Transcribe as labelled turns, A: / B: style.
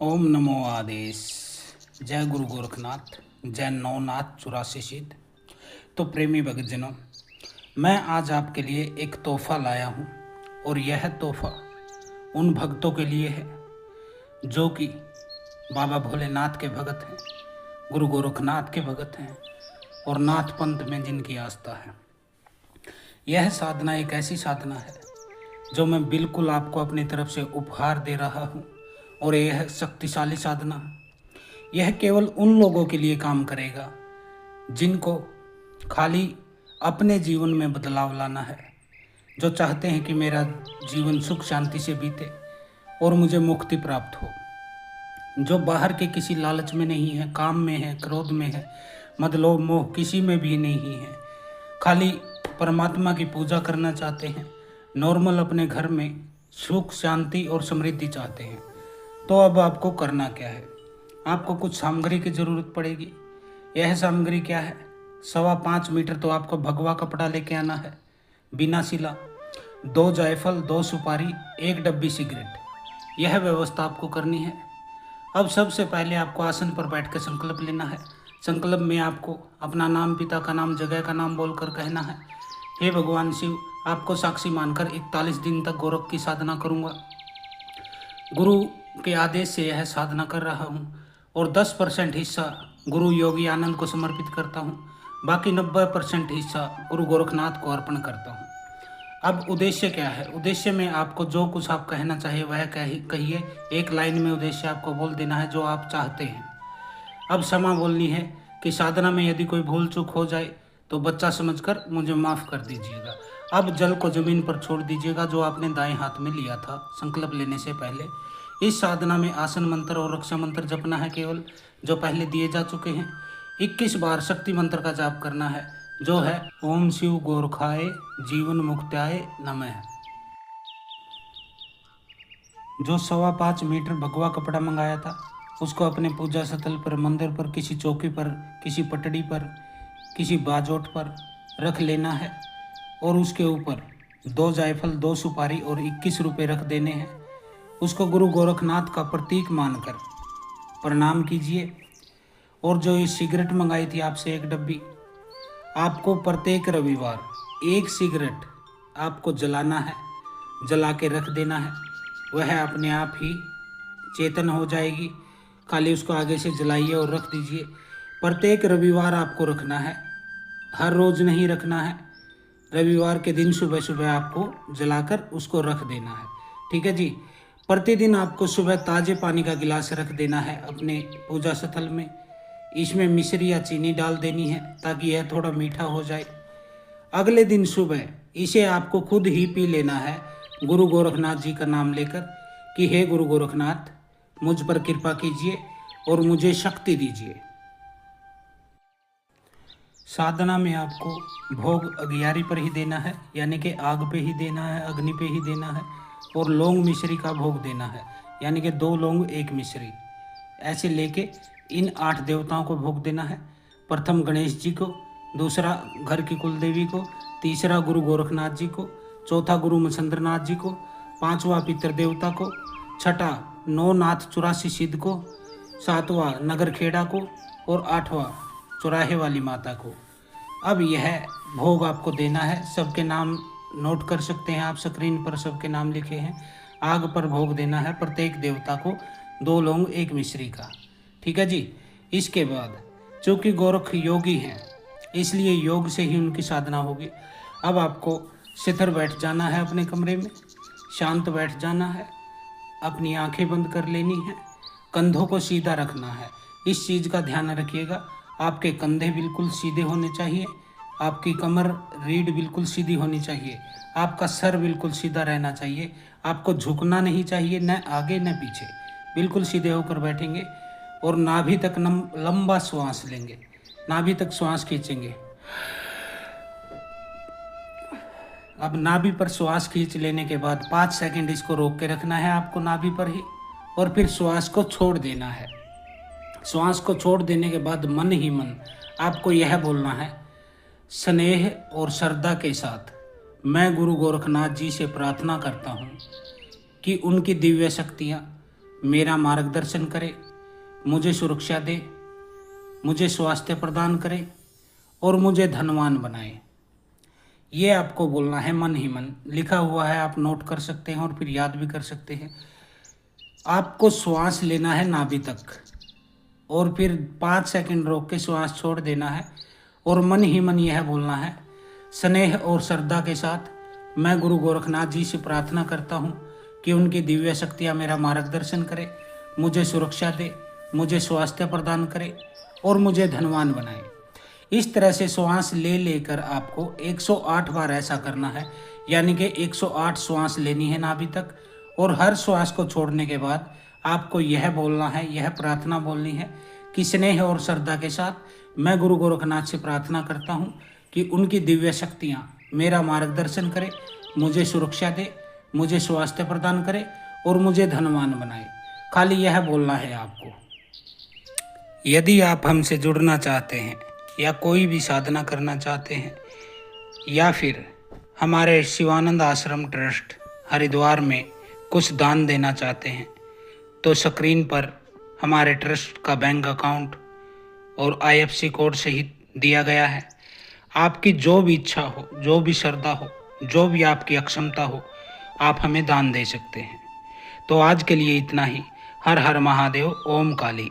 A: ओम नमो आदेश। जय गुरु गोरखनाथ, जय नवनाथ 84 सिद्ध। तो प्रेमी भक्तजनों, मैं आज आपके लिए एक तोहफा लाया हूँ और यह तोहफा उन भक्तों के लिए है जो कि बाबा भोलेनाथ के भगत हैं, गुरु गोरखनाथ के भगत हैं और नाथ पंथ में जिनकी आस्था है। यह साधना एक ऐसी साधना है जो मैं बिल्कुल आपको अपनी तरफ से उपहार दे रहा हूँ और यह शक्तिशाली साधना यह केवल उन लोगों के लिए काम करेगा जिनको खाली अपने जीवन में बदलाव लाना है, जो चाहते हैं कि मेरा जीवन सुख शांति से बीते और मुझे मुक्ति प्राप्त हो, जो बाहर के किसी लालच में नहीं है, काम में है, क्रोध में है, मद लोभ मोह किसी में भी नहीं है, खाली परमात्मा की पूजा करना चाहते हैं, नॉर्मल अपने घर में सुख शांति और समृद्धि चाहते हैं। तो अब आपको करना क्या है? आपको कुछ सामग्री की ज़रूरत पड़ेगी। यह सामग्री क्या है? 5.25 मीटर तो आपको भगवा कपड़ा लेके आना है, बिना सिला, 2 जायफल, 2 सुपारी, 1 डब्बी सिगरेट। यह व्यवस्था आपको करनी है। अब सबसे पहले आपको आसन पर बैठ कर संकल्प लेना है। संकल्प में आपको अपना नाम, पिता का नाम, जगह का नाम बोलकर कहना है, हे भगवान शिव, आपको साक्षी मानकर 41 दिन तक गोरख की साधना करूँगा। गुरु के आदेश से यह साधना कर रहा हूँ और 10% हिस्सा गुरु योगी आनंद को समर्पित करता हूँ, बाकी 90% हिस्सा गुरु गोरखनाथ को अर्पण करता हूँ। अब उद्देश्य क्या है? उद्देश्य में आपको जो कुछ आप कहना चाहिए वह कहिए। एक लाइन में उद्देश्य आपको बोल देना है जो आप चाहते हैं। अब क्षमा बोलनी है कि साधना में यदि कोई भूल चूक हो जाए तो बच्चा समझकर मुझे माफ़ कर दीजिएगा। अब जल को जमीन पर छोड़ दीजिएगा जो आपने दाएं हाथ में लिया था संकल्प लेने से पहले। इस साधना में आसन मंत्र और रक्षा मंत्र जपना है, केवल जो पहले दिए जा चुके हैं। 21 बार शक्ति मंत्र का जाप करना है जो है ओम शिव गोरखाय जीवन मुक्त्याय नमः। जो 5.25 मीटर भगवा कपड़ा मंगाया था उसको अपने पूजा स्थल पर, मंदिर पर, किसी चौकी पर, किसी पटड़ी पर, किसी बाजोट पर रख लेना है और उसके ऊपर 2 जायफल, 2 सुपारी और 21 रुपये रख देने हैं। उसको गुरु गोरखनाथ का प्रतीक मानकर प्रणाम कीजिए। और जो ये सिगरेट मंगाई थी आपसे 1 डब्बी, आपको प्रत्येक रविवार 1 सिगरेट आपको जलाना है, जला के रख देना है। वह अपने आप ही चेतन हो जाएगी, खाली उसको आगे से जलाइए और रख दीजिए। प्रत्येक रविवार आपको रखना है, हर रोज़ नहीं रखना है। रविवार के दिन सुबह सुबह आपको जलाकर उसको रख देना है, ठीक है जी। प्रतिदिन आपको सुबह ताज़े पानी का गिलास रख देना है अपने पूजा स्थल में। इसमें मिश्री या चीनी डाल देनी है ताकि यह थोड़ा मीठा हो जाए। अगले दिन सुबह इसे आपको खुद ही पी लेना है, गुरु गोरखनाथ जी का नाम लेकर कि हे गुरु गोरखनाथ, मुझ पर कृपा कीजिए और मुझे शक्ति दीजिए। साधना में आपको भोग अगियारी पर ही देना है, यानी कि आग पे ही देना है, अग्नि पे ही देना है। और लौंग मिश्री का भोग देना है, यानी कि 2 लौंग 1 मिश्री, ऐसे लेके इन 8 देवताओं को भोग देना है। प्रथम गणेश जी को, दूसरा घर की कुलदेवी को, तीसरा गुरु गोरखनाथ जी को, चौथा गुरु मच्छिंद्रनाथ जी को, 5वां पितर देवता को, छठा नवनाथ 84 सिद्ध को, 7वां नगरखेड़ा को और 8वां चौराहे वाली माता को। अब यह भोग आपको देना है। सबके नाम नोट कर सकते हैं आप, स्क्रीन पर सबके नाम लिखे हैं। आग पर भोग देना है प्रत्येक देवता को 2 लौंग 1 मिश्री का, ठीक है जी। इसके बाद चूँकि गोरख योगी हैं इसलिए योग से ही उनकी साधना होगी। अब आपको स्थिर बैठ जाना है, अपने कमरे में शांत बैठ जाना है, अपनी आंखें बंद कर लेनी है, कंधों को सीधा रखना है। इस चीज़ का ध्यान रखिएगा, आपके कंधे बिल्कुल सीधे होने चाहिए, आपकी कमर रीढ़ बिल्कुल सीधी होनी चाहिए, आपका सर बिल्कुल सीधा रहना चाहिए, आपको झुकना नहीं चाहिए, न आगे न पीछे, बिल्कुल सीधे होकर बैठेंगे और नाभि तक लंबा श्वास लेंगे, नाभि तक श्वास खींचेंगे। अब नाभि पर श्वास खींच लेने के बाद 5 सेकंड इसको रोक के रखना है आपको नाभि पर ही, और फिर श्वास को छोड़ देना है। श्वास को छोड़ देने के बाद मन ही मन आपको यह बोलना है, स्नेह और श्रद्धा के साथ मैं गुरु गोरखनाथ जी से प्रार्थना करता हूँ कि उनकी दिव्य शक्तियाँ मेरा मार्गदर्शन करे, मुझे सुरक्षा दे, मुझे स्वास्थ्य प्रदान करे और मुझे धनवान बनाए। ये आपको बोलना है मन ही मन। लिखा हुआ है, आप नोट कर सकते हैं और फिर याद भी कर सकते हैं। आपको श्वास लेना है नाभि तक और फिर 5 सेकंड रोक के श्वास छोड़ देना है और मन ही मन यह बोलना है, स्नेह और श्रद्धा के साथ मैं गुरु गोरखनाथ जी से प्रार्थना करता हूँ कि उनकी दिव्य शक्तियाँ मेरा मार्गदर्शन करे, मुझे सुरक्षा दे, मुझे स्वास्थ्य प्रदान करे और मुझे धनवान बनाए। इस तरह से श्वास ले लेकर आपको 108 बार ऐसा करना है, यानी कि 108 श्वास लेनी है नाभि तक। और हर श्वास को छोड़ने के बाद आपको यह बोलना है, यह प्रार्थना बोलनी है कि स्नेह और श्रद्धा के साथ मैं गुरु गोरखनाथ से प्रार्थना करता हूँ कि उनकी दिव्य शक्तियाँ मेरा मार्गदर्शन करे, मुझे सुरक्षा दे, मुझे स्वास्थ्य प्रदान करे और मुझे धनवान बनाए। खाली यह बोलना है आपको। यदि आप हमसे जुड़ना चाहते हैं या कोई भी साधना करना चाहते हैं या फिर हमारे शिवानंद आश्रम ट्रस्ट हरिद्वार में कुछ दान देना चाहते हैं, तो स्क्रीन पर हमारे ट्रस्ट का बैंक अकाउंट और IFSC कोड सहित दिया गया है। आपकी जो भी इच्छा हो, जो भी श्रद्धा हो, जो भी आपकी अक्षमता हो, आप हमें दान दे सकते हैं। तो आज के लिए इतना ही। हर हर महादेव। ओम काली।